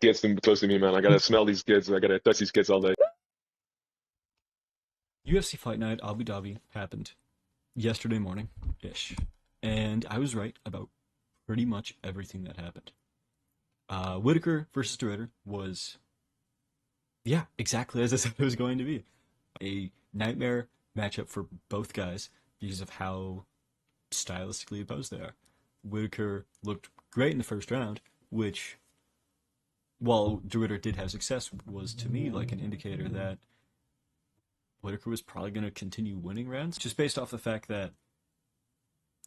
Gets them close to me, man. I gotta smell these kids. I gotta touch these kids all day. UFC Fight Night Abu Dhabi happened yesterday morning ish, and I was right about pretty much everything that happened. Whittaker versus DeRidder was, yeah, exactly as I said it was going to be. A nightmare matchup for both guys because of how stylistically opposed they are. Whittaker looked great in the first round, which, while DeRidder did have success, was to me like an indicator that Whittaker was probably going to continue winning rounds, just based off the fact that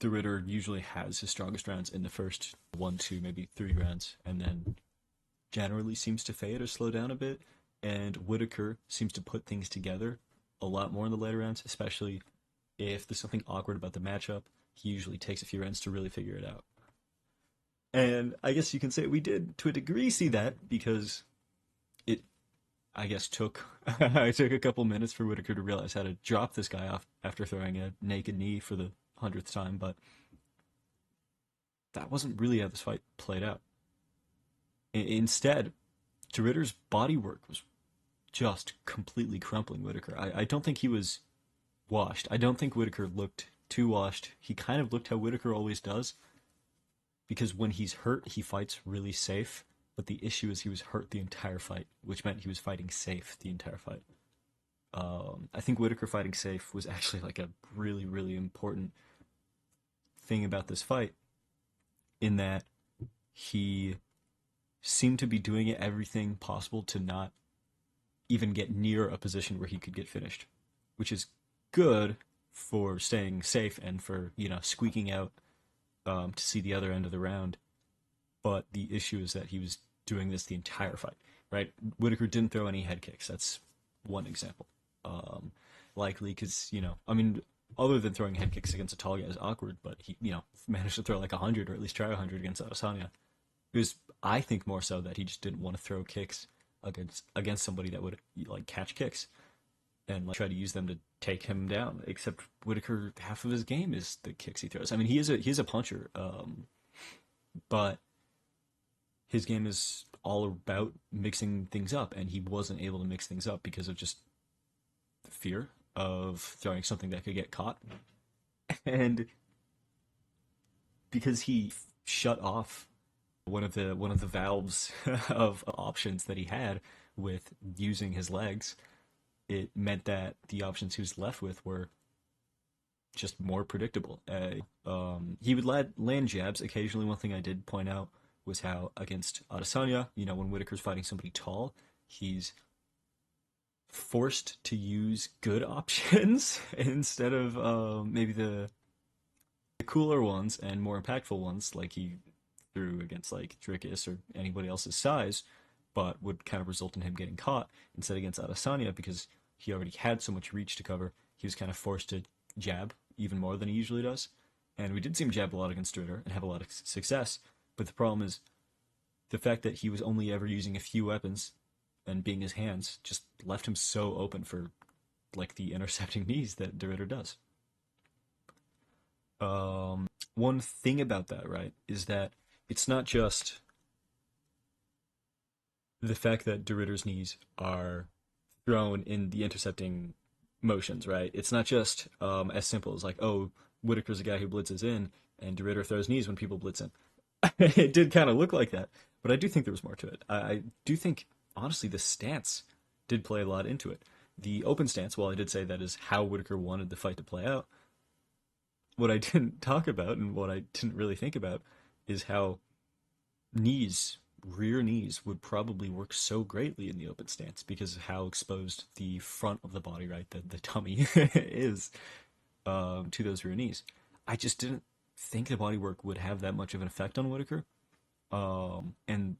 DeRidder usually has his strongest rounds in the first one, two, maybe three rounds, and then generally seems to fade or slow down a bit. And Whittaker seems to put things together a lot more in the later rounds, especially if there's something awkward about the matchup. He usually takes a few rounds to really figure it out. And I guess you can say we did, to a degree, see that because it, I guess, took it took a couple minutes for Whittaker to realize how to drop this guy off after throwing a naked knee for the 100th time, but that wasn't really how this fight played out. Instead, DeRidder's body work was just completely crumpling Whittaker. I don't think he was washed. I don't think Whittaker looked too washed. He kind of looked how Whittaker always does, because when he's hurt, he fights really safe. But the issue is he was hurt the entire fight, which meant he was fighting safe the entire fight. I think Whittaker fighting safe was actually like a really, really important thing about this fight, in that he seemed to be doing everything possible to not even get near a position where he could get finished, which is good for staying safe and for, squeaking out to see the other end of the round. But the issue is that he was doing this the entire fight, right? Whittaker didn't throw any head kicks. That's one example. Likely because, other than throwing head kicks against a tall guy is awkward, but he, managed to throw like 100 or at least try 100 against Adesanya. It was, I think, more so that he just didn't want to throw kicks against somebody that would like catch kicks and like try to use them to take him down. Except Whittaker, half of his game is the kicks he throws. I mean, he is a puncher, but his game is all about mixing things up, and he wasn't able to mix things up because of just fear of throwing something that could get caught, and because he shut off one of the valves of options that he had with using his legs. It meant that the options he was left with were just more predictable. He would land jabs occasionally. One thing I did point out was how against Adesanya, when Whittaker's fighting somebody tall, he's forced to use good options instead of maybe the cooler ones and more impactful ones, like he threw against like Dricus or anybody else's size, but would kind of result in him getting caught. Instead, against Adesanya, because he already had so much reach to cover, he was kind of forced to jab even more than he usually does. And we did see him jab a lot against Ritter and have a lot of success. But the problem is the fact that he was only ever using a few weapons, and being his hands, just left him so open for like the intercepting knees that DeRidder does. One thing about that, right, is that it's not just the fact that DeRidder's knees are thrown in the intercepting motions, right? It's not just as simple as like, oh, Whittaker's a guy who blitzes in, and DeRidder throws knees when people blitz in. It did kind of look like that, but I do think there was more to it. I do think, honestly, the stance did play a lot into it. The open stance, while I did say that is how Whittaker wanted the fight to play out, what I didn't talk about and what I didn't really think about is how rear knees would probably work so greatly in the open stance because of how exposed the front of the body, right, the tummy is to those rear knees. I just didn't think the body work would have that much of an effect on Whittaker. And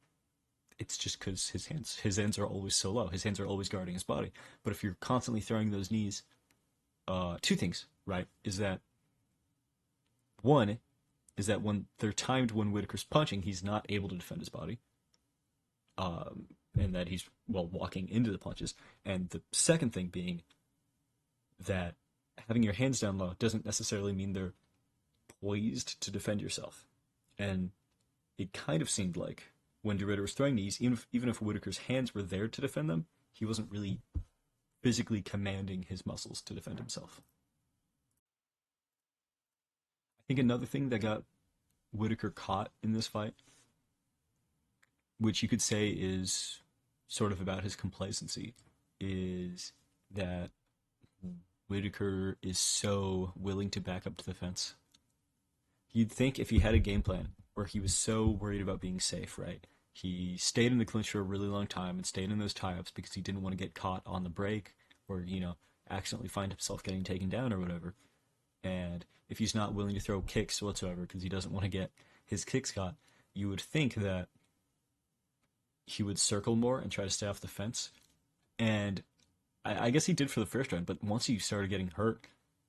it's just because his hands are always so low. His hands are always guarding his body. But if you're constantly throwing those knees, two things, right, is that one is that when they're timed when Whittaker's punching, he's not able to defend his body. And that he's, well, walking into the punches. And the second thing being that having your hands down low doesn't necessarily mean they're poised to defend yourself. And it kind of seemed like when DeRidder was throwing knees, even if Whittaker's hands were there to defend them, he wasn't really physically commanding his muscles to defend himself. I think another thing that got Whittaker caught in this fight, which you could say is sort of about his complacency, is that Whittaker is so willing to back up to the fence. You'd think if he had a game plan where he was so worried about being safe, right? He stayed in the clinch for a really long time and stayed in those tie-ups because he didn't want to get caught on the break or, accidentally find himself getting taken down or whatever. And if he's not willing to throw kicks whatsoever because he doesn't want to get his kicks caught, you would think that he would circle more and try to stay off the fence. And I guess he did for the first round, but once he started getting hurt,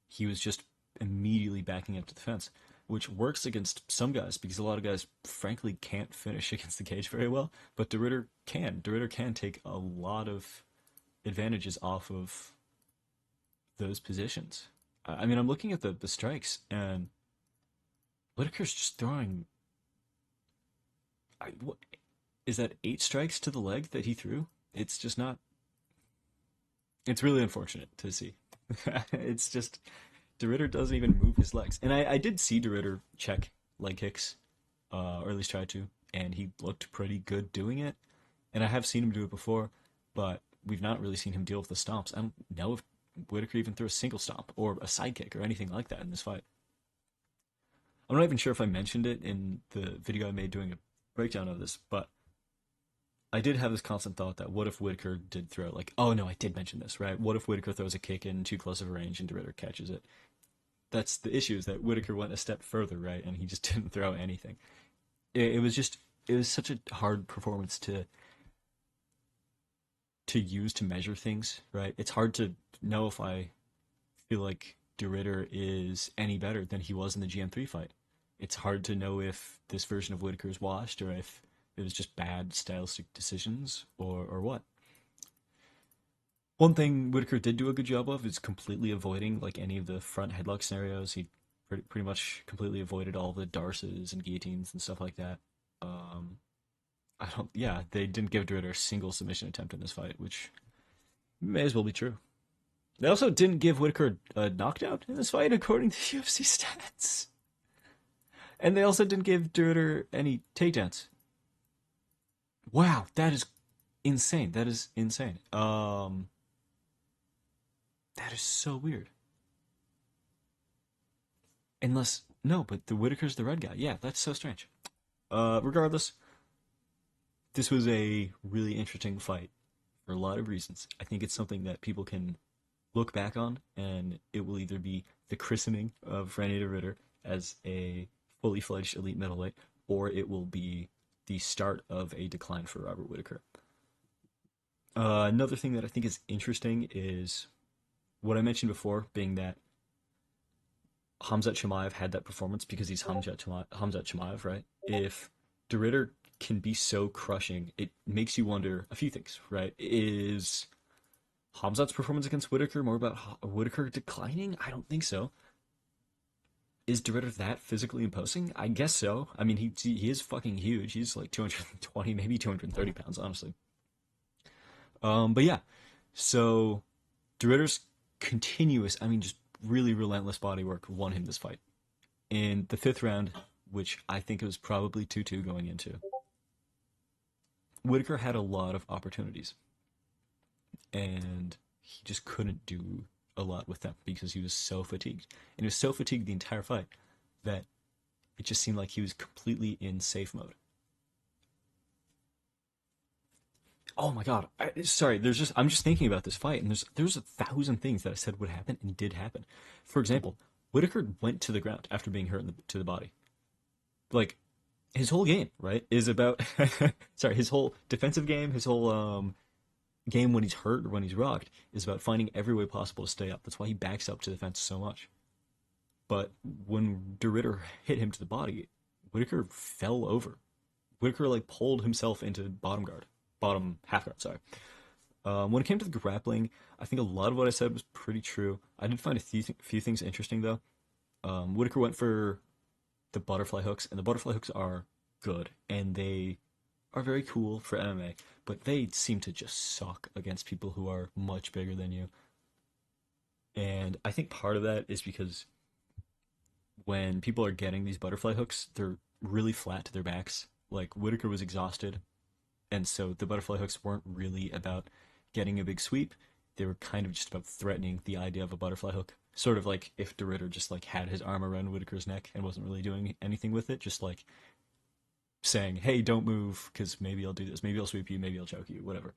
he was just immediately backing up to the fence, which works against some guys because a lot of guys, frankly, can't finish against the cage very well. But DeRidder can. DeRidder can take a lot of advantages off of those positions. I mean, I'm looking at the strikes, and Whittaker's just throwing. What is that? 8 strikes to the leg that he threw? It's just not. It's really unfortunate to see. It's just DeRidder doesn't even move his legs, and I did see DeRidder check leg kicks, or at least try to, and he looked pretty good doing it. And I have seen him do it before, but we've not really seen him deal with the stomps. I don't know if Whittaker even threw a single stomp or a side kick or anything like that in this fight. I'm not even sure if I mentioned it in the video I made doing a breakdown of this, but I did have this constant thought that what if Whittaker did throw, like, oh no, I did mention this, right? What if Whittaker throws a kick in too close of a range and DeRidder catches it? That's the issue, is that Whittaker went a step further, right? And he just didn't throw anything. It was such a hard performance to use to measure things, right? It's hard to know if I feel like DeRidder is any better than he was in the GM3 fight. It's hard to know if this version of Whittaker is washed or if it was just bad stylistic decisions or what. One thing Whittaker did do a good job of is completely avoiding like any of the front headlock scenarios. He pretty much completely avoided all the darces and guillotines and stuff like that. They didn't give DeRidder a single submission attempt in this fight, which may as well be true. They also didn't give Whittaker a knockdown in this fight, according to UFC stats. And they also didn't give DeRidder any takedowns. Wow, that is insane. That is insane. That is so weird. But the Whittaker's the red guy. Yeah, that's so strange. Regardless, this was a really interesting fight for a lot of reasons. I think it's something that people can look back on, and it will either be the christening of René DeRidder as a fully fledged elite middleweight, or it will be the start of a decline for Robert Whittaker. Another thing that I think is interesting is what I mentioned before, being that Khamzat Chimaev had that performance because he's Khamzat Chimaev, right? If DeRidder can be so crushing, it makes you wonder a few things, right? Is Khamzat's performance against Whittaker more about Whittaker declining? I don't think so. Is DeRidder that physically imposing? I guess so. I mean, he is fucking huge. He's like 220, maybe 230 pounds, honestly. But yeah, so DeRidder's continuous, just really relentless body work won him this fight. In the 5th round, which I think it was probably 2-2 going into, Whittaker had a lot of opportunities, and he just couldn't do a lot with them because he was so fatigued. And he was so fatigued the entire fight that it just seemed like he was completely in safe mode. Oh my god! Sorry, I'm just thinking about this fight, and there's 1,000 things that I said would happen and did happen. For example, Whittaker went to the ground after being hurt to the body. Like, his whole game, right, is about his whole defensive game, his whole game when he's hurt or when he's rocked is about finding every way possible to stay up. That's why he backs up to the fence so much. But when DeRidder hit him to the body, Whittaker fell over. Whittaker pulled himself into bottom half guard. Sorry. When it came to the grappling, I think a lot of what I said was pretty true. I did find a few things interesting though. Whittaker went for the butterfly hooks, and the butterfly hooks are good, and they are very cool for MMA, but they seem to just suck against people who are much bigger than you. And I think part of that is because when people are getting these butterfly hooks, they're really flat to their backs. Like Whittaker was exhausted, and so the butterfly hooks weren't really about getting a big sweep. They were kind of just about threatening the idea of a butterfly hook. Sort of like if DeRidder just like had his arm around Whittaker's neck and wasn't really doing anything with it, just like saying, "Hey, don't move, because maybe I'll do this. Maybe I'll sweep you. Maybe I'll choke you. Whatever."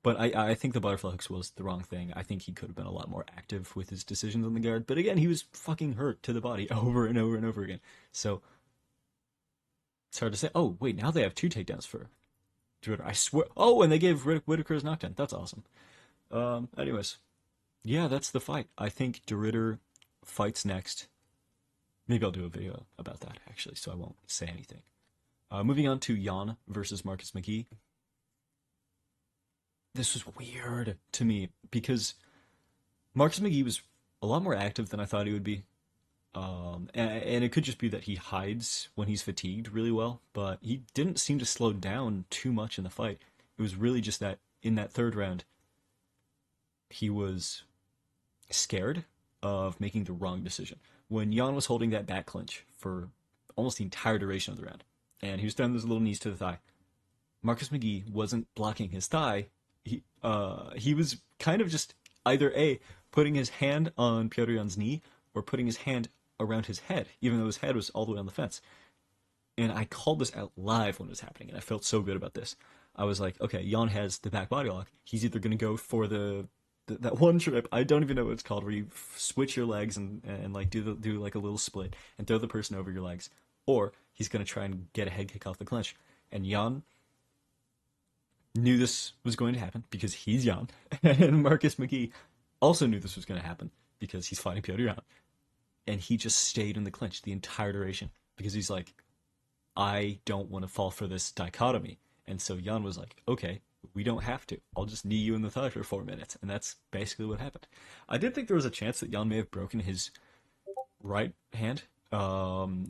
But I think the butterfly hooks was the wrong thing. I think he could have been a lot more active with his decisions on the guard. But again, he was fucking hurt to the body over and over and over again. So it's hard to say. Oh wait, now they have 2 takedowns for DeRidder. I swear. Oh, and they gave Whittaker his knockdown. That's awesome. Anyways, yeah, that's the fight. I think DeRidder fights next. Maybe I'll do a video about that actually, so I won't say anything. Moving on to Yahyah versus Marcus McGhee. This was weird to me because Marcus McGhee was a lot more active than I thought he would be. And it could just be that he hides when he's fatigued really well, but he didn't seem to slow down too much in the fight. It was really just that in that 3rd round, he was scared of making the wrong decision. When Yahyah was holding that back clinch for almost the entire duration of the round, and he was throwing those little knees to the thigh, Marcus McGhee wasn't blocking his thigh. He was kind of just either A, putting his hand on Petr Yan's knee or putting his hand around his head, even though his head was all the way on the fence. And I called this out live when it was happening, and I felt so good about this. I was like, okay, Yahyah has the back body lock. He's either going to go for that one trip, I don't even know what it's called, where you switch your legs and like do like a little split and throw the person over your legs, or he's going to try and get a head kick off the clinch. And Yahyah knew this was going to happen because he's Yahyah, and Marcus McGhee also knew this was going to happen because he's fighting Petr Yan. And he just stayed in the clinch the entire duration because he's like, I don't want to fall for this dichotomy. And so Yahyah was like, okay, we don't have to. I'll just knee you in the thigh for 4 minutes. And that's basically what happened. I did think there was a chance that Yahyah may have broken his right hand. He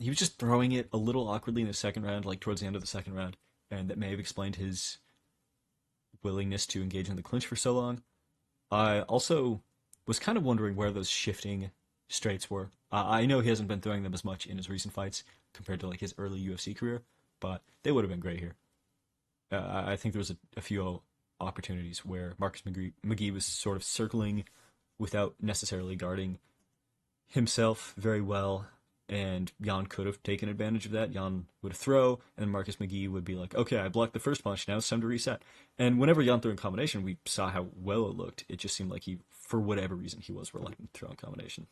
was just throwing it a little awkwardly in the 2nd round, like towards the end of the 2nd round. And that may have explained his willingness to engage in the clinch for so long. I also was kind of wondering where those shifting straights were. I know he hasn't been throwing them as much in his recent fights compared to like his early UFC career, but they would have been great here. I think there was a few opportunities where Marcus McGhee was sort of circling without necessarily guarding himself very well, and Yahyah could have taken advantage of that. Yahyah would throw, and then Marcus McGhee would be like, okay, I blocked the first punch, now it's time to reset. And whenever Yahyah threw in combination, we saw how well it looked. It just seemed like he, for whatever reason, he was reluctant to throw in combination.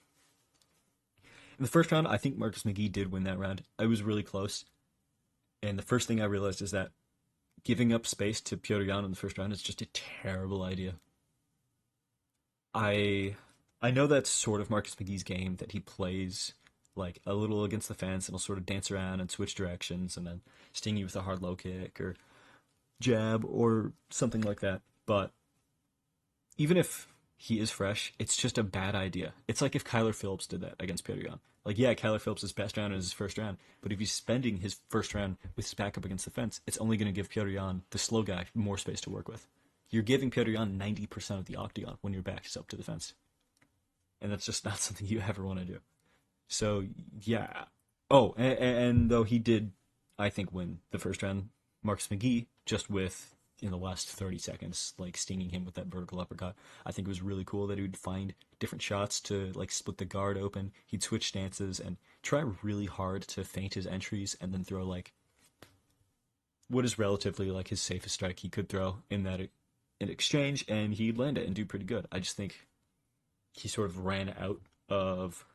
In the 1st round, I think Marcus McGhee did win that round. I was really close. And the first thing I realized is that giving up space to Petr Yan in the 1st round is just a terrible idea. I know that's sort of Marcus McGhee's game, that he plays like a little against the fence and he'll sort of dance around and switch directions and then sting you with a hard low kick or jab or something like that. But even if he is fresh, it's just a bad idea. It's like if Kyler Phillips did that against Petr Yan. Like, yeah, Kyler Phillips' best round is his 1st round, but if he's spending his 1st round with his back up against the fence, it's only going to give Petr Yan, the slow guy, more space to work with. You're giving Petr Yan 90% of the octagon when your back is up to the fence. And that's just not something you ever want to do. So, yeah. Oh, and though he did, I think, win the 1st round, Marcus McGhee, just with, in the last 30 seconds, like, stinging him with that vertical uppercut. I think it was really cool that he would find different shots to, like, split the guard open. He'd switch stances and try really hard to feint his entries and then throw, like, what is relatively, like, his safest strike he could throw in that in exchange, and he'd land it and do pretty good. I just think he sort of ran out of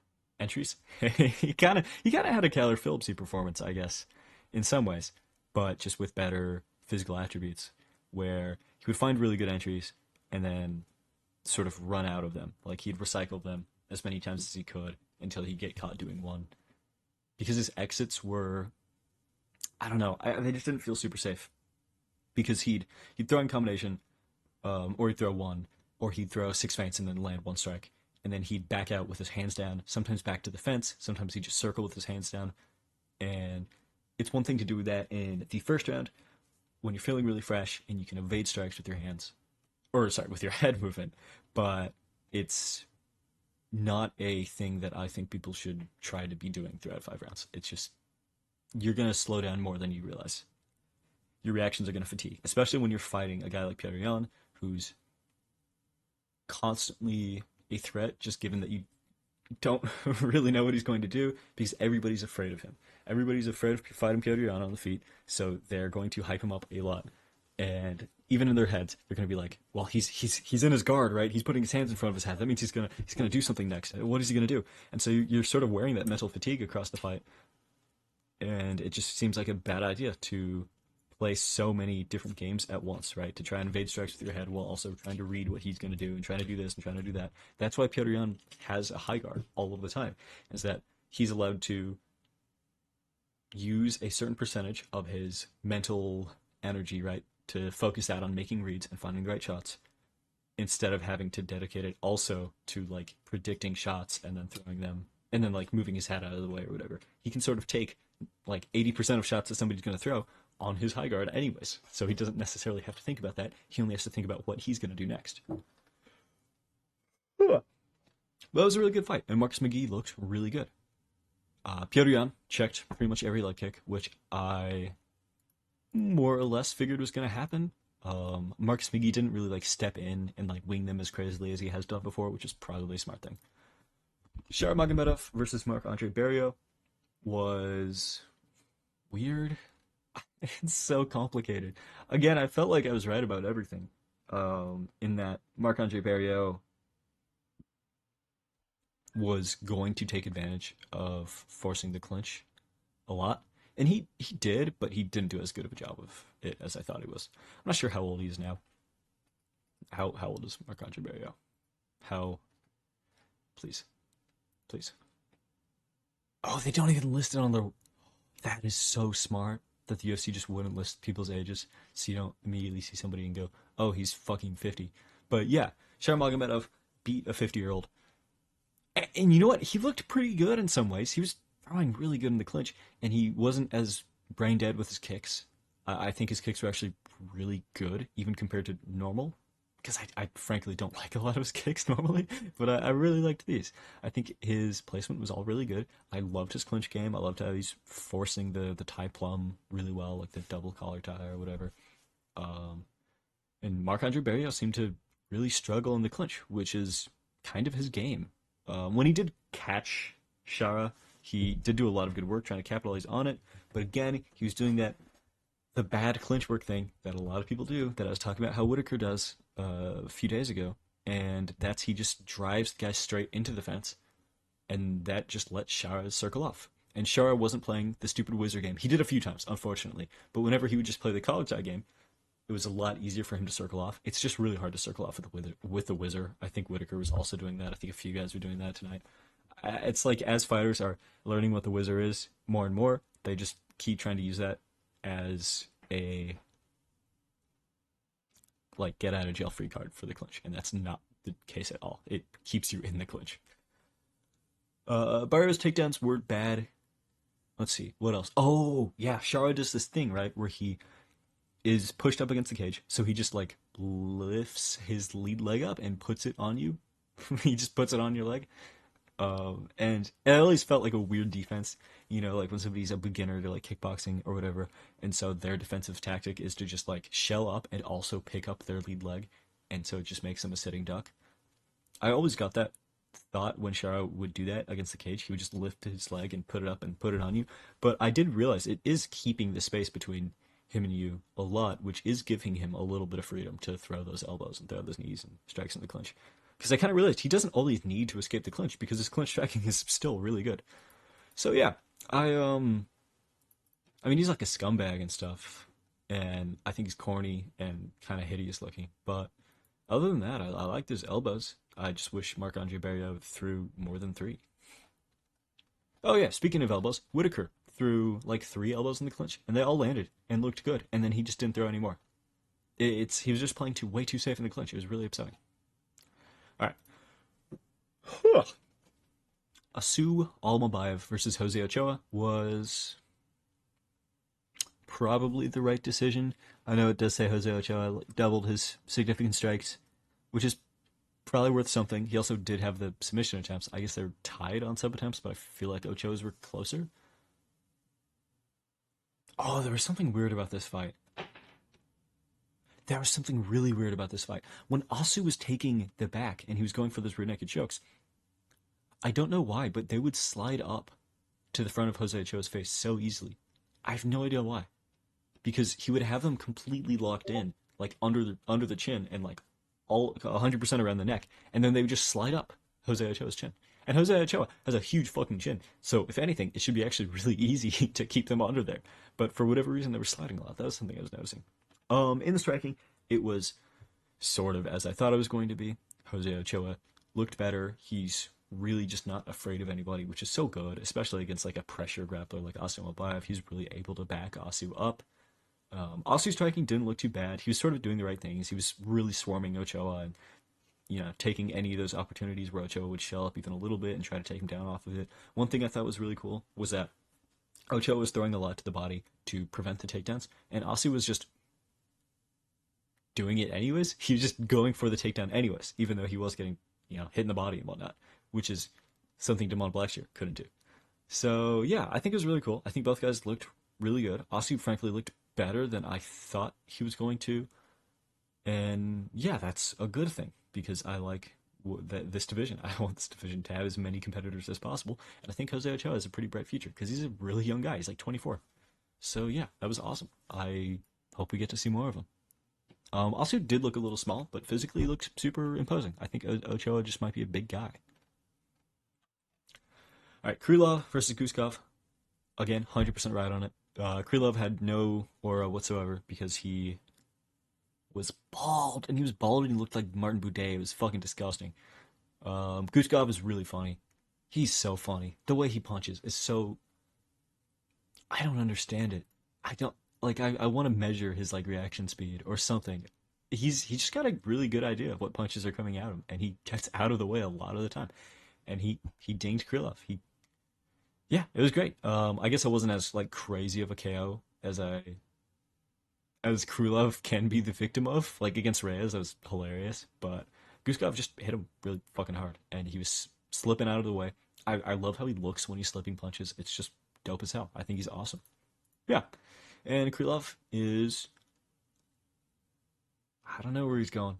entries. he kind of had a Kyler Phillipsy performance, I guess, in some ways, but just with better physical attributes, where he would find really good entries and then sort of run out of them. Like, he'd recycle them as many times as he could until he'd get caught doing one. Because his exits were, I don't know, they just didn't feel super safe. Because he'd throw in combination, or he'd throw one, or he'd throw 6 feints and then land 1 strike. And then he'd back out with his hands down, sometimes back to the fence, sometimes he'd just circle with his hands down. And it's one thing to do that in the first round when you're feeling really fresh and you can evade strikes with your hands, or sorry, with your head movement, but it's not a thing that I think people should try to be doing throughout 5 rounds. It's just, you're going to slow down more than you realize. Your reactions are going to fatigue, especially when you're fighting a guy like Barriault, who's constantly a threat, just given that you don't really know what he's going to do, because everybody's afraid of him. Everybody's afraid of fighting Barriault on the feet, so they're going to hype him up a lot. And even in their heads, they're going to be like, well, he's in his guard, right? He's putting his hands in front of his head. That means he's gonna do something next. What is he gonna do? And so you're sort of wearing that mental fatigue across the fight, and it just seems like a bad idea to play so many different games at once, right? To try and evade strikes with your head while also trying to read what he's going to do and trying to do this and trying to do that. That's why Barriault has a high guard all of the time, is that he's allowed to use a certain percentage of his mental energy, right, to focus out on making reads and finding the right shots, instead of having to dedicate it also to like predicting shots and then throwing them and then like moving his hat out of the way or whatever. He can sort of take like 80% of shots that somebody's going to throw on his high guard anyways, so he doesn't necessarily have to think about that. He only has to think about what he's going to do next. Well, it was a really good fight, and Marcus McGhee looked really good. Barriault checked pretty much every leg kick, which I more or less figured was going to happen. Marcus McGhee didn't really like step in and like wing them as crazily as he has done before, which is probably a smart thing. Shara Magomedov versus Marc-Andre Barriault was weird. It's so complicated. Again, I felt like I was right about everything. In that Marc-Andre Barriault was going to take advantage of forcing the clinch a lot. And he did, but he didn't do as good of a job of it as I thought he was. I'm not sure how old he is now. How old is Marc-Andre Barriault? How? Please. Please. Oh, they don't even list it on their... That is so smart that the UFC just wouldn't list people's ages, so you don't immediately see somebody and go, oh, he's fucking 50. But yeah, Shara Magomedov beat a 50-year-old. And you know what? He looked pretty good in some ways. He was throwing really good in the clinch, and he wasn't as brain dead with his kicks. I think his kicks were actually really good, even compared to normal, because I frankly don't like a lot of his kicks normally, but I really liked these. I think his placement was all really good. I loved his clinch game. I loved how he's forcing the tie plum really well, like the double collar tie or whatever. And Marc-Andre Barriault seemed to really struggle in the clinch, which is kind of his game. When he did catch Shara, he did do a lot of good work trying to capitalize on it, but again, he was doing the bad clinch work thing that a lot of people do, that I was talking about how Whittaker does a few days ago, and that's he just drives the guy straight into the fence, and that just lets Shara circle off. And Shara wasn't playing the stupid whizzer game. He did a few times, unfortunately, but whenever he would just play the college tie game, it was a lot easier for him to circle off. It's just really hard to circle off with the whizzer. I think Whittaker was also doing that. I think a few guys were doing that tonight. It's like as fighters are learning what the whizzer is more and more, they just keep trying to use that as a like get out of jail free card for the clinch, and that's not the case at all. It keeps you in the clinch. Barriault's takedowns were bad. Let's see, what else? Oh yeah, Shara does this thing, right, where he is pushed up against the cage, so he just like lifts his lead leg up and puts it on you. He just puts it on your leg. And it always felt like a weird defense, you know, like when somebody's a beginner to like kickboxing or whatever, and so their defensive tactic is to just like shell up and also pick up their lead leg, and so it just makes them a sitting duck. I always got that thought when Shara would do that against the cage. He would just lift his leg and put it up and put it on you, but I did realize it is keeping the space between him and you a lot, which is giving him a little bit of freedom to throw those elbows and throw those knees and strikes in the clinch. Because I kind of realized he doesn't always need to escape the clinch, because his clinch striking is still really good. So yeah, I mean, he's like a scumbag and stuff, and I think he's corny and kind of hideous looking. But other than that, I liked his elbows. I just wish Marc-Andre Barriault threw more than 3. Oh yeah, speaking of elbows, Whittaker threw like 3 elbows in the clinch, and they all landed and looked good. And then he just didn't throw any more. He was just playing way too safe in the clinch. It was really upsetting. All right. Asu Almabayev versus Jose Ochoa was probably the right decision. I know it does say Jose Ochoa doubled his significant strikes, which is probably worth something. He also did have the submission attempts. I guess they're tied on sub attempts, but I feel like Ochoa's were closer. Oh, there was something weird about this fight. There was something really weird about this fight. When Asu was taking the back and he was going for those rear naked chokes, I don't know why, but they would slide up to the front of Jose Ochoa's face so easily. I have no idea why. Because he would have them completely locked in, like under the chin and like all 100% around the neck, and then they would just slide up Jose Ochoa's chin. And Jose Ochoa has a huge fucking chin, so if anything, it should be actually really easy to keep them under there. But for whatever reason, they were sliding a lot. That was something I was noticing. In the striking, it was sort of as I thought it was going to be. Jose Ochoa looked better. He's really just not afraid of anybody, which is so good, especially against like a pressure grappler like Almabayev. He's really able to back Asu up. Asu's striking didn't look too bad. He was sort of doing the right things. He was really swarming Ochoa and, you know, taking any of those opportunities where Ochoa would shell up even a little bit and try to take him down off of it. One thing I thought was really cool was that Ochoa was throwing a lot to the body to prevent the takedowns, and Asu was just doing it anyways. He was just going for the takedown anyways, even though he was getting, you know, hit in the body and whatnot, which is something Blackshear couldn't do. So yeah, I think it was really cool. I think both guys looked really good. Asu frankly looked better than I thought he was going to, and yeah, that's a good thing because I like this division. I want this division to have as many competitors as possible, and I think Jose Ochoa has a pretty bright future because he's a really young guy. He's like 24. So yeah, that was awesome. I hope we get to see more of him. Asu did look a little small, but physically looks super imposing. I think Ochoa just might be a big guy. All right, Krylov versus Guskov. Again, 100% right on it. Krylov had no aura whatsoever because he was bald, and he was bald and he looked like Martin Buday. It was fucking disgusting. Guskov is really funny. He's so funny. The way he punches is so... I don't understand it. I don't... Like, I want to measure his, like, reaction speed or something. He's just got a really good idea of what punches are coming at him, and he gets out of the way a lot of the time. And he dinged Krylov. Yeah, it was great. I guess I wasn't as like crazy of a KO as Krylov can be the victim of. Like against Reyes, that was hilarious. But Guskov just hit him really fucking hard, and he was slipping out of the way. I love how he looks when he's slipping punches. It's just dope as hell. I think he's awesome. Yeah, and Krylov is... I don't know where he's going,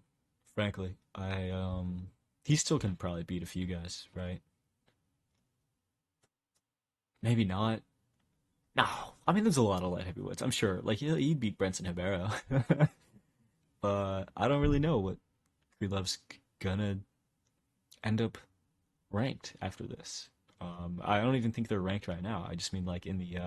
frankly. He still can probably beat a few guys, right? Maybe not. No, I mean, there's a lot of light heavyweights. I'm sure, like he'd beat Brenson Hibero, but I don't really know what Krylov's gonna end up ranked after this. I don't even think they're ranked right now. I just mean like in the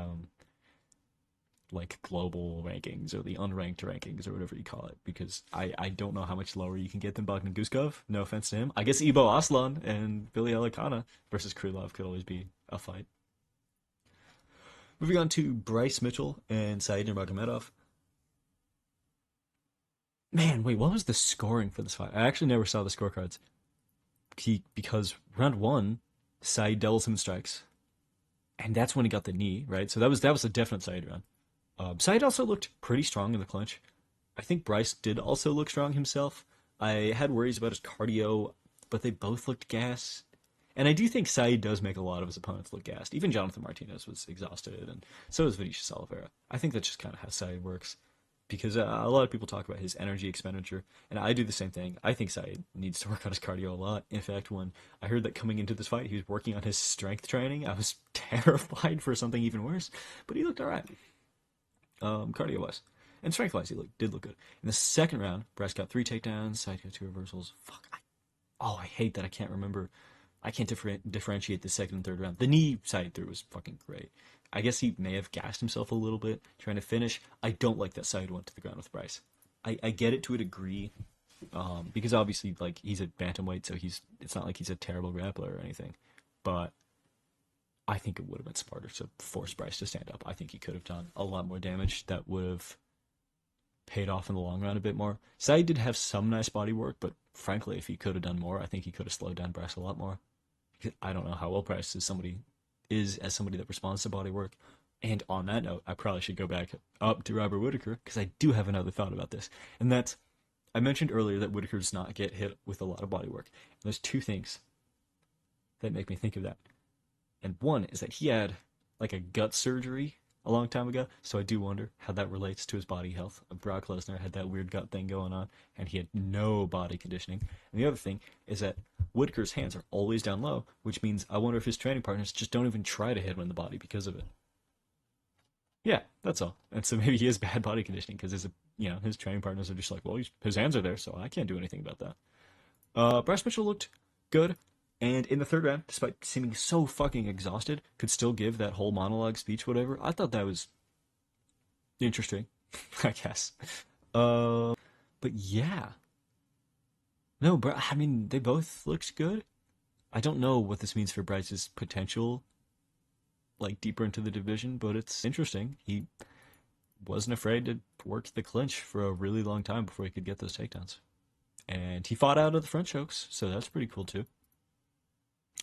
like global rankings or the unranked rankings or whatever you call it, because I don't know how much lower you can get than Bogdan Guskov. No offense to him. I guess Ibo Aslan and Billy Elekana versus Krylov could always be a fight. Moving on to Bryce Mitchell and Said Nurmagomedov. Man, wait, what was the scoring for this fight? I actually never saw the scorecards. Because round one, Said doubles him in strikes, and that's when he got the knee, right? So that was a definite Said round. Said also looked pretty strong in the clinch. I think Bryce did also look strong himself. I had worries about his cardio, but they both looked gassed. And I do think Said does make a lot of his opponents look gassed. Even Jonathan Martinez was exhausted, and so is Vinicius Oliveira. I think that's just kind of how Said works. Because a lot of people talk about his energy expenditure, and I do the same thing. I think Said needs to work on his cardio a lot. In fact, when I heard that coming into this fight, he was working on his strength training, I was terrified for something even worse. But he looked all right, cardio-wise. And strength-wise, he did look good. In the second round, Bryce got 3 takedowns, Said got 2 reversals. Fuck. I hate that I can't remember. I can't differentiate the second and third round. The knee Said threw was fucking great. I guess he may have gassed himself a little bit trying to finish. I don't like that Said went to the ground with Bryce. I get it to a degree, because obviously like he's a bantamweight, so it's not like he's a terrible grappler or anything. But I think it would have been smarter to force Bryce to stand up. I think he could have done a lot more damage that would have paid off in the long run a bit more. Said did have some nice body work, but frankly, if he could have done more, I think he could have slowed down Bryce a lot more. I don't know how well Bryce is as somebody that responds to body work, And on that note, I probably should go back up to Robert Whittaker because I do have another thought about this. And that's, I mentioned earlier that Whittaker does not get hit with a lot of body work. And there's two things that make me think of that. And one is that he had like a gut surgery a long time ago, so I do wonder how that relates to his body health. Brock Lesnar had that weird gut thing going on, and he had no body conditioning. And the other thing is that Whittaker's hands are always down low, which means I wonder if his training partners just don't even try to hit him in the body because of it. Yeah, that's all. And so maybe he has bad body conditioning because his training partners are just like, well, his hands are there, so I can't do anything about that. Bryce Mitchell looked good, and in the third round, despite seeming so fucking exhausted, could still give that whole monologue speech, whatever. I thought that was interesting, I guess. But yeah. No, bro, I mean, they both looked good. I don't know what this means for Bryce's potential like deeper into the division, but it's interesting. He wasn't afraid to work the clinch for a really long time before he could get those takedowns. And he fought out of the front chokes, so that's pretty cool too.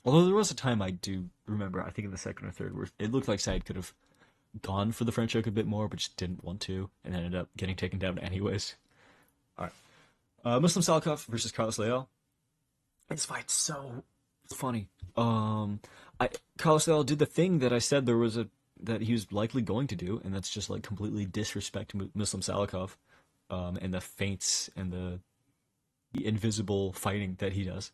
Although there was a time I do remember, I think in the second or third, where it looked like Said could have gone for the front choke a bit more, but just didn't want to, and ended up getting taken down anyways. Alright. Muslim Salikhov versus Carlos Leal. This fight's so funny. Carlos Leal did the thing that I said that he was likely going to do, and that's just like completely disrespect Muslim Salikhov, and the feints and the invisible fighting that he does.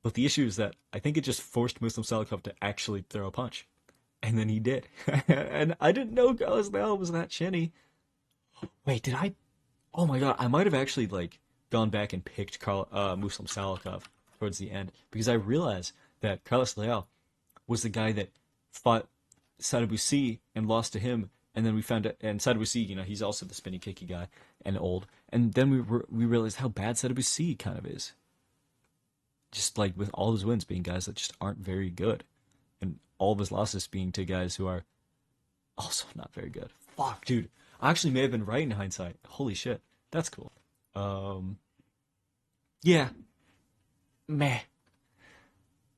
But the issue is that I think it just forced Muslim Salikhov to actually throw a punch, and then he did. And I didn't know Carlos Leal was that chinny. Wait, did I? Oh my god, I might have actually like gone back and picked Muslim Salikhov towards the end because I realized that Carlos Leal was the guy that fought Sadibou and lost to him, and then we found out, and Sadibou, he's also the spinny kicky guy and old, and then we realized how bad Sadibou kind of is. Just like with all his wins being guys that just aren't very good, and all of his losses being to guys who are also not very good. Fuck, dude. I actually may have been right in hindsight. Holy shit. That's cool. Yeah. Meh.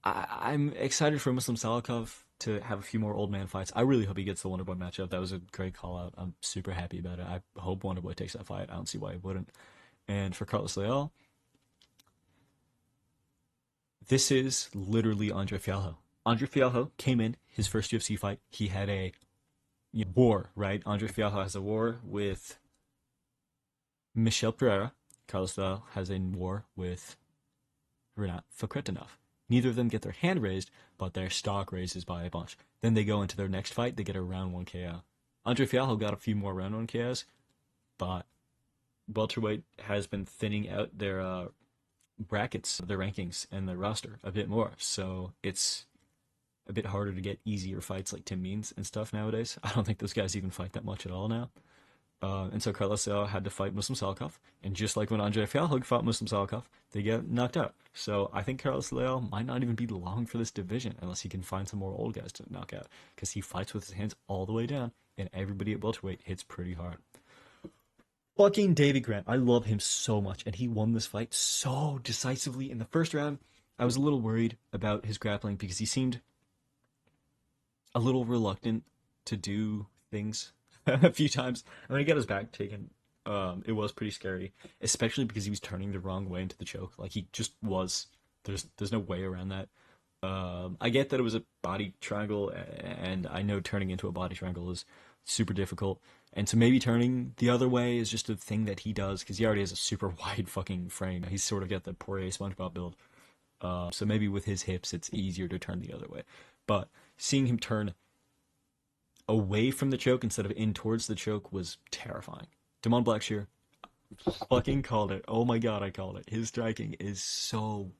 I'm excited for Muslim Salikhov to have a few more old man fights. I really hope he gets the Wonderboy matchup. That was a great call out. I'm super happy about it. I hope Wonderboy takes that fight. I don't see why he wouldn't. And for Carlos Leal, this is literally Andre Fialho. Andre Fialho came in his first UFC fight. He had a war, right? Andre Fialho has a war with Michel Pereira. Carlos Leal has a war with Renat Fakhretdinov. Neither of them get their hand raised, but their stock raises by a bunch. Then they go into their next fight. They get a round 1 KO. Andre Fialho got a few more round 1 KOs, but welterweight has been thinning out their brackets, their rankings, and their roster a bit more. So it's a bit harder to get easier fights like Tim Means and stuff nowadays. I don't think those guys even fight that much at all now. And so Carlos Leal had to fight Muslim Salikhov, and just like when Andre Fialho fought Muslim Salikhov, they get knocked out. So I think Carlos Leal might not even be long for this division unless he can find some more old guys to knock out, because he fights with his hands all the way down, and everybody at welterweight hits pretty hard. Fucking Davey Grant, I love him so much, and he won this fight so decisively. In the first round, I was a little worried about his grappling because he seemed a little reluctant to do things a few times. And when he got his back taken, it was pretty scary, especially because he was turning the wrong way into the choke. Like, he just was. There's no way around that. I get that it was a body triangle, and I know turning into a body triangle is super difficult. And so maybe turning the other way is just a thing that he does, because he already has a super wide fucking frame. He's sort of got the Poirier SpongeBob build. So maybe with his hips, it's easier to turn the other way. But seeing him turn away from the choke instead of in towards the choke was terrifying. Damon Blackshear fucking called it. Oh my god, I called it. His striking is so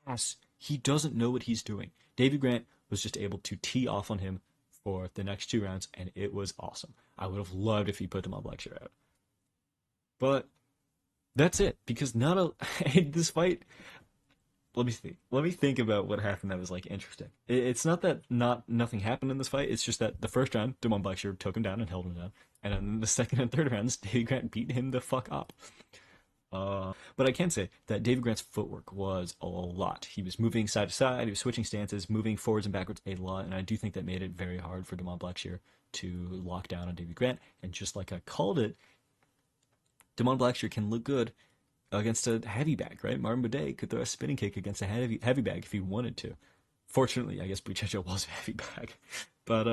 ass. He doesn't know what he's doing. Davey Grant was just able to tee off on him for the next 2 rounds, and it was awesome. I would have loved if he put Damon Blackshear out. But that's it, because this fight. Let me think about what happened that was like interesting. It's not that nothing happened in this fight. It's just that the first round, Damon Blackshear took him down and held him down, and in the second and third rounds, Davey Grant beat him the fuck up. But I can say that David Grant's footwork was a lot. He was moving side to side, he was switching stances, moving forwards and backwards a lot, and I do think that made it very hard for Damon Blackshear to lock down on David Grant. And just like I called it, Damon Blackshear can look good against a heavy bag, right? Martin Buday could throw a spinning kick against a heavy bag if he wanted to. Fortunately, I guess Buchecha was a heavy bag, but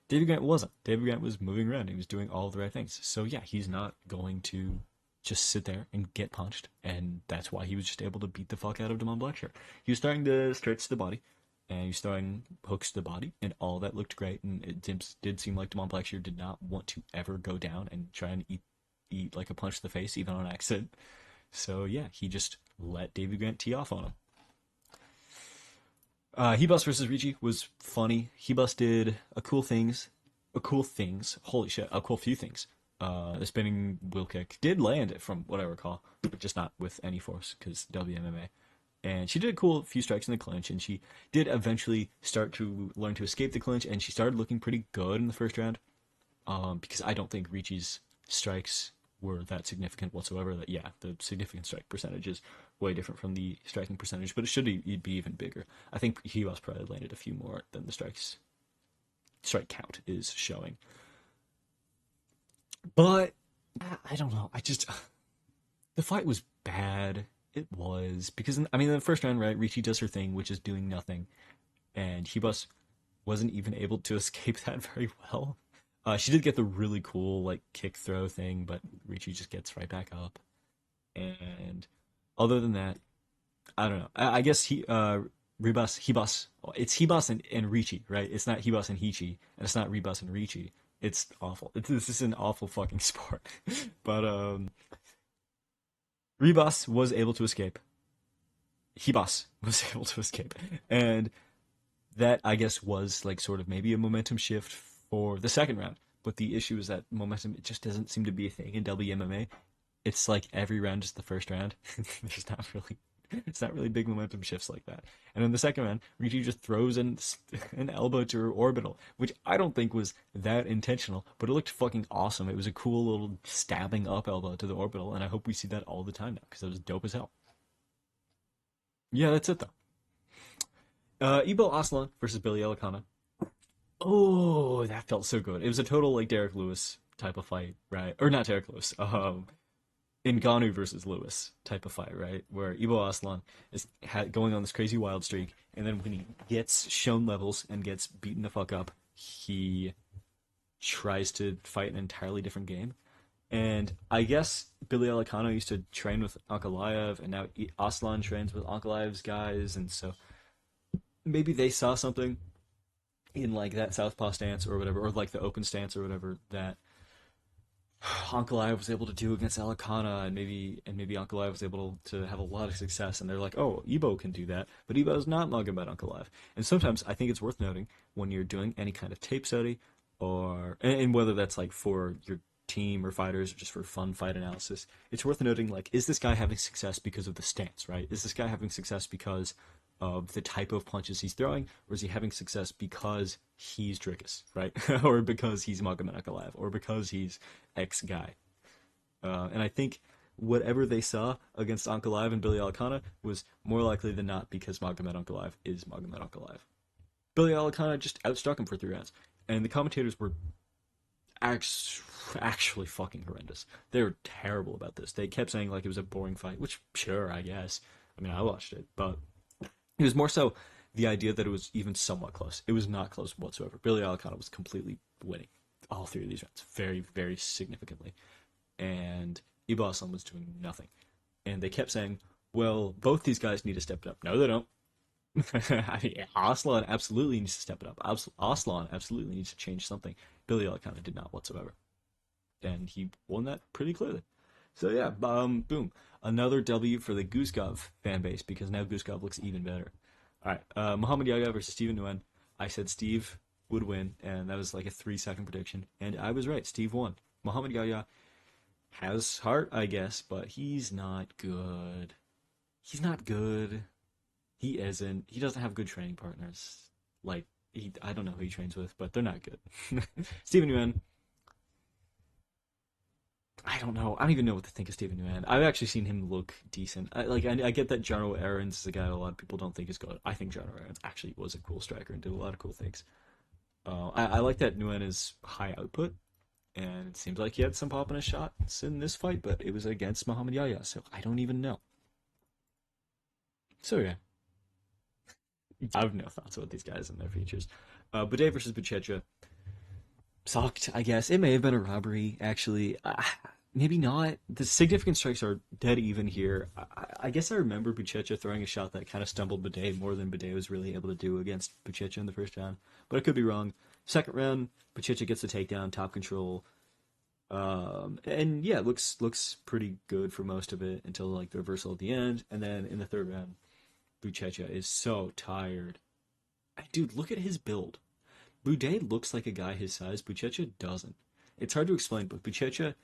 David Grant wasn't. David Grant was moving around. He was doing all the right things. So yeah, he's not going to just sit there and get punched, and that's why he was just able to beat the fuck out of Damon Blackshear. He was starting to stretch the body, and he was throwing hooks to the body, and all that looked great, and it did seem like Damon Blackshear did not want to ever go down and try and eat like a punch to the face, even on accident. So yeah, he just let David Grant tee off on him. Ribas versus Ricci was funny. Ribas did a cool few things. The spinning wheel kick did land it from what I recall, but just not with any force because WMMA. And she did a cool few strikes in the clinch, and she did eventually start to learn to escape the clinch, and she started looking pretty good in the first round. Because I don't think Ricci's strikes were that significant whatsoever. That yeah, the significant strike percentage is way different from the striking percentage, but it should be even bigger. I think Ribas probably landed a few more than the strike count is showing. But I don't know. The fight was bad. It was because in the first round, right? Ricci does her thing, which is doing nothing, and Ribas wasn't even able to escape that very well. She did get the really cool like kick throw thing, but Ricci just gets right back up. And other than that, I don't know. I guess Ribas. It's Ribas and Ricci, right? It's not Ribas and Hichi, and it's not Ribas and Ricci. It's awful. This is an awful fucking sport. But Ribas was able to escape. Ribas was able to escape, and that I guess was like sort of maybe a momentum shift for the second round. But the issue is that momentum, it just doesn't seem to be a thing in WMMA. It's like every round is the first round. It's not really big momentum shifts like that. And in the second round, Ricci just throws an elbow to her orbital, which I don't think was that intentional, but it looked fucking awesome. It was a cool little stabbing up elbow to the orbital, and I hope we see that all the time now, because it was dope as hell. Yeah, that's it though. Ibo Aslan versus Billy Elekana. Oh, that felt so good. It was a total like Derek Lewis type of fight, right? Or not Derek Lewis. Ngannou versus Lewis type of fight, right? Where Ibo Aslan is going on this crazy wild streak, and then when he gets shown levels and gets beaten the fuck up, he tries to fight an entirely different game. And I guess Billy Elekana used to train with Ankalaev, and now Aslan trains with Ankalaev's guys, and so maybe they saw something in like that southpaw stance or whatever, or like the open stance or whatever that Ankalaev was able to do against Elekana, and maybe Ankalaev was able to have a lot of success, and they're like, oh, Ibo can do that, but Ibo is not Magomed Ankalaev. And sometimes I think it's worth noting when you're doing any kind of tape study, or and whether that's like for your team or fighters or just for fun fight analysis, it's worth noting like, is this guy having success because of the stance, right? Is this guy having success because of the type of punches he's throwing, or is he having success because he's Drickus, right? Or because he's Magomed Ankalaev, or because he's X guy? And I think whatever they saw against Ankalaev and Billy Elekana was more likely than not because Magomed Ankalaev is Magomed Ankalaev. Billy Elekana just outstruck him for 3 rounds, and the commentators were actually fucking horrendous. They were terrible about this. They kept saying like it was a boring fight, which sure, I guess. I mean, I watched it, but it was more so the idea that it was even somewhat close. It was not close whatsoever. Billy Elekana was completely winning all 3 of these rounds, very, very significantly. And Ibo Aslan was doing nothing. And they kept saying, well, both these guys need to step it up. No, they don't. I mean, Aslan absolutely needs to step it up. Aslan absolutely needs to change something. Billy Elekana did not whatsoever. And he won that pretty clearly. So yeah, boom. Another W for the Guskov fan base, because now Guskov looks even better. All right, Muhammad Yahyah versus Stephen Nguyen. I said Steve would win, and that was like a 3-second prediction, and I was right. Steve won. Muhammad Yahyah has heart, I guess, but he's not good. He's not good. He isn't. He doesn't have good training partners. Like, I don't know who he trains with, but they're not good. Stephen Nguyen. I don't know. I don't even know what to think of Steven Nguyen. I've actually seen him look decent. I get that General Aarons is a guy a lot of people don't think is good. I think General Aarons actually was a cool striker and did a lot of cool things. I like that Nguyen is high output, and it seems like he had some pop in his shots in this fight, but it was against Muhammad Yahyah, so I don't even know. So yeah, I have no thoughts about these guys and their features. Buday versus Buchecha sucked, I guess. It may have been a robbery, actually. Maybe not. The significant strikes are dead even here. I guess I remember Buchecha throwing a shot that kind of stumbled Buday more than Buday was really able to do against Buchecha in the first round. But I could be wrong. Second round, Buchecha gets the takedown, top control. And yeah, looks pretty good for most of it until like the reversal at the end. And then in the third round, Buchecha is so tired. Dude, look at his build. Buday looks like a guy his size. Buchecha doesn't. It's hard to explain, but Buchecha,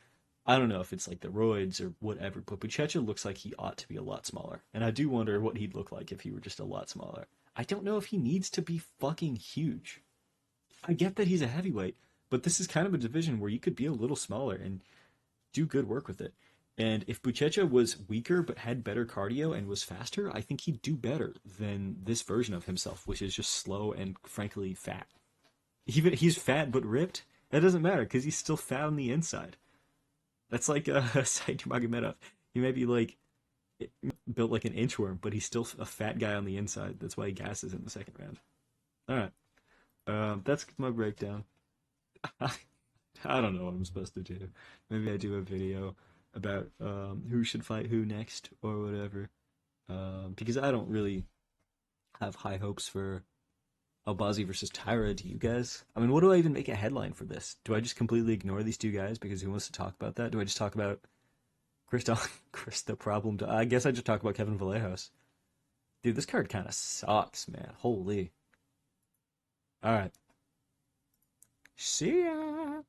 I don't know if it's like the roids or whatever, but Buchecha looks like he ought to be a lot smaller. And I do wonder what he'd look like if he were just a lot smaller. I don't know if he needs to be fucking huge. I get that he's a heavyweight, but this is kind of a division where you could be a little smaller and do good work with it. And if Buchecha was weaker but had better cardio and was faster, I think he'd do better than this version of himself, which is just slow and frankly fat. Even he's fat but ripped. That doesn't matter because he's still fat on the inside. That's like Said Nurmagomedov. He may be like built like an inchworm, but he's still a fat guy on the inside. That's why he gasses in the second round. All right, that's my breakdown. I don't know what I'm supposed to do. Maybe I do a video about who should fight who next or whatever. Because I don't really have high hopes for Albazi versus Tyra. Do you guys? I mean, what do I even make a headline for this? Do I just completely ignore these two guys because who wants to talk about that? Do I just talk about Chris the problem? I guess I just talk about Kevin Vallejos. Dude, this card kind of sucks, man. Holy. All right. See ya.